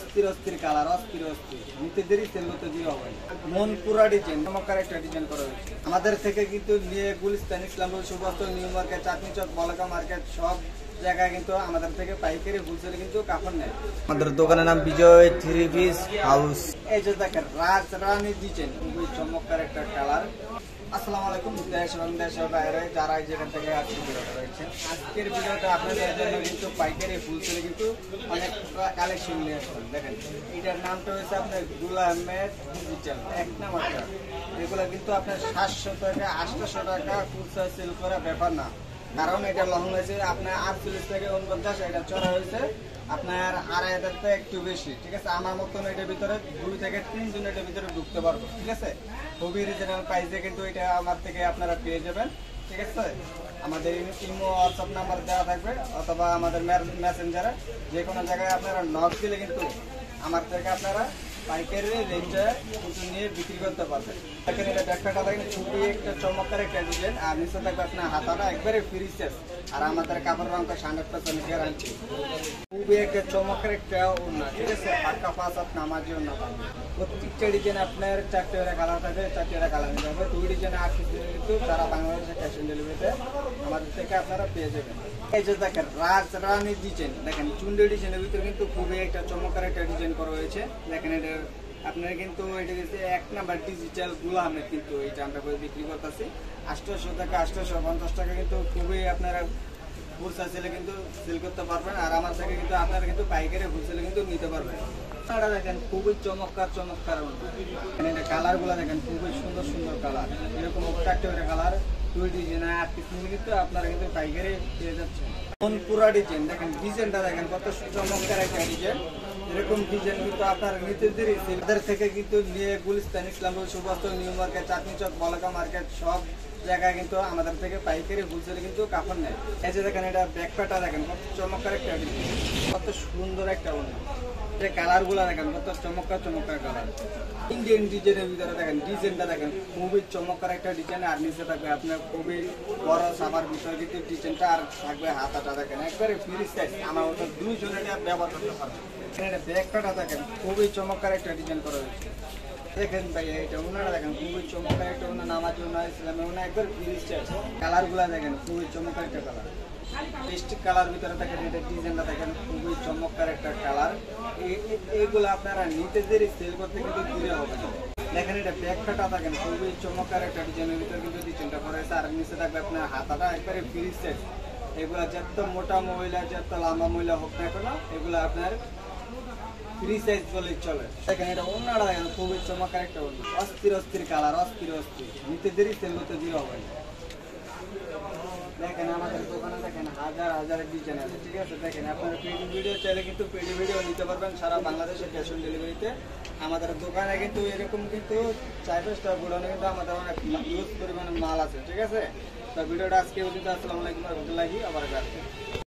অস্থির অস্থির কালার, অস্থির অস্থির নিতে দেরি সেল করতে দিয়ে হবে। মন পুরা ডিজাইন, চমৎকার একটা ডিজাইন করা হয়েছে। আমাদের থেকে কিন্তু নিয়ে গুলিস্তান, ইসলামপুর, সুবস্ত্র, নিউ মার্কেট, চাঁদনি চক, বলাকা মার্কেট সব জায়গায় কিন্তু আমাদের থেকে পাইকারি হোলসেলে কিন্তু কাপড় নেয়। আমাদের দোকানের নাম বিজয় থ্রি পিস হাউস। এই যে দেখেন রাজরানী ডিজাইন, খুবই চমৎকার একটা কালার। আসসালামু আলাইকুম, দেশ এবং দেশের বাইরে যারা যেখান থেকে আজকে ভিডিওটা দেখছেন, আজকের ভিডিওটা আপনাদের জন্য কিন্তু পাইকারি হোলসেলে কিন্তু অনেক কালেকশন নিয়ে আসবেন। দেখেন এটার নামটা হয়েছে আপনার গুলামের ডিজিটাল এক নাম্বার। এগুলো কিন্তু আপনার 700 টাকা 800 টাকা খুচরা সেল করা ব্যাপার না, কারণ এটা লং হয়েছে আপনার 48 থেকে 49, এটা চড়া হয়েছে আপনার 2500 থেকে একটু বেশি। ঠিক আছে, আমার মতন এটার ভিতরে 2 থেকে 3 জন এটার ভিতরে ঢুকতে পারবো। ঠিক আছে, খুবই রিজনেবল প্রাইসে কিন্তু এটা আমার থেকে আপনারা পেয়ে যাবেন। ঠিক আছে, আমাদের ইমো হোয়াটসঅ্যাপ নাম্বার দেওয়া থাকবে, অথবা আমাদের মেসেঞ্জারে যে কোনো জায়গায় আপনারা নক দিলে কিন্তু আমার থেকে আপনারা পাইকারি রেঞ্জে কিন্তু নিয়ে বিক্রি করতে পারবেন। দেখেন এটা ব্যাগটা দেখেন, খুবই একটা চমৎকার একটা ডিজাইন, আর নিচে থাকবে আপনার হাতাটা একবারে ফ্রি সাইজ, আর আমাদের কাপড় রঙটা 100% গ্যারান্টি। খুবই একটা চমৎকার একটা ওড়না। ঠিক আছে, পাক্কা পাঁচ হাত নামাজি ওড়না পাবেন। প্রত্যেকটা ডিজাইন আপনার 4টা কালার থাকবে, 4টা কালার নিতে হবে। 2 ডিজাইনে 8 পিস কিন্তু সারা বাংলাদেশে ক্যাশ অন ডেলিভারিতে আমাদের থেকে আপনারা পেয়ে যাবেন। এই যে দেখেন রাজরানী ডিজাইন, দেখেন চুন্ডি ডিজাইনের ভিতরে কিন্তু খুবই একটা চমৎকার একটা ডিজাইন করা হয়েছে। দেখেন এটা আপনারা কিন্তু এটা হচ্ছে 1 নাম্বার ডিজিটাল গুলামের, কিন্তু এইটা আমরা বিক্রি করতেছি 800 টাকা 850 টাকা, কিন্তু খুবই আপনারা খুচরা সেলে কিন্তু সেল করতে পারবেন, আর আমার থেকে কিন্তু আপনারা কিন্তু পাইকারি হোলসেলে কিন্তু নিতে পারবেন। এটা দেখেন খুবই চমৎকার চমৎকার এটা কালার গুলা দেখেন, খুবই সুন্দর সুন্দর কালার, এরকম একটা কালার 2 ডিজাইন 8 পিস নিলে কিন্তু আপনারা কিন্তু পাইকারি পেয়ে যাচ্ছেন। মন পুরা ডিজাইন দেখেন, ডিজাইনটা দেখেন কত চমৎকার একটা ডিজাইন। এরকম ডিজাইন কিন্তু আপনার নিতে দেরি সেলদের থেকে কিন্তু নিয়ে গুলিস্তান, ইসলামপুর, সুবস্ত্র, নিউ মার্কেট, চাঁদনি চক, বলাকা মার্কেট সব জায়গায় কিন্তু আমাদের থেকে পাইকারি হোলসেলে কিন্তু কাপড় নেয়। এই যে দেখেন এটা ব্যাকপাটা দেখেন কত চমৎকার একটা ডিজাইন, কত সুন্দর একটা ওড়না। কালার গুলা দেখেন কত চমৎকার চমৎকার কালার। ইন্ডিয়ান ডিজাইনের ভিতরে দেখেন ডিজাইনটা দেখেন, খুবই চমৎকার একটা ডিজাইন, আর নিচে থাকবে আপনার খুবই বড় সামার ভিতরে কিন্তু ডিজাইনটা, আর থাকবে হাতাটা দেখেন একবারে ফ্রি সাইজ, আমার মতো 2 জন এটা ব্যবহার করতে পারবে। এটা ব্যাকপাটা দেখেন খুবই চমৎকার একটা ডিজাইন করা হয়েছে। দেখেন ভাই এটা ওনারা দেখেন খুবই চমৎকার একটা ওনার নামাজ ওনা ইসলামে ওনা একবার ফ্রি সাইজ। কালার গুলা দেখেন খুবই চমৎকার একটা কালার, পেস্টিক কালার ভিতরে দেখেন এটা ডিজাইনটা দেখেন খুবই চমৎকার একটা কালার। এইগুলো আপনারা নিতে দেরি সেল করতে কিন্তু দূরে হবে না। দেখেন এটা ব্যাকটা দেখেন খুবই চমৎকার একটা ডিজাইনের ভিতরে কিন্তু ডিজাইনটা করা হয়েছে, আর নিচে থাকবে আপনার হাতাটা একবারে ফ্রি সাইজ। এগুলা যত মোটা মহিলা যত লম্বা মহিলা হোক না কেন, এগুলো আপনার ফ্রি সাইজ বলেই চলে। দেখেন এটা ওনারা দেখেন খুবই চমৎকার একটা ওড়না, অস্থির অস্থির কালার, অস্থির অস্থির নিতে দেরি সেল করতে দূরে হবে না। দেখেন আমাদের দোকানে দেখেন হাজার হাজার ডিজাইন আছে। ঠিক আছে, দেখেন আপনারা পেডি ভিডিও চাইলে কিন্তু পেডি ভিডিও নিতে পারবেন সারা বাংলাদেশে ক্যাশ অন ডেলিভারিতে। আমাদের দোকানে কিন্তু এরকম কিন্তু 4-5টা গোডাউনে কিন্তু আমাদের অনেক ইউজ পরিমাণে মাল আছে। ঠিক আছে, তো ভিডিওটা আজকে পর্যন্ত। আসসালামু আলাইকুম ওয়া রাহমাতুল্লাহি ওয়া বারাকাতুহু।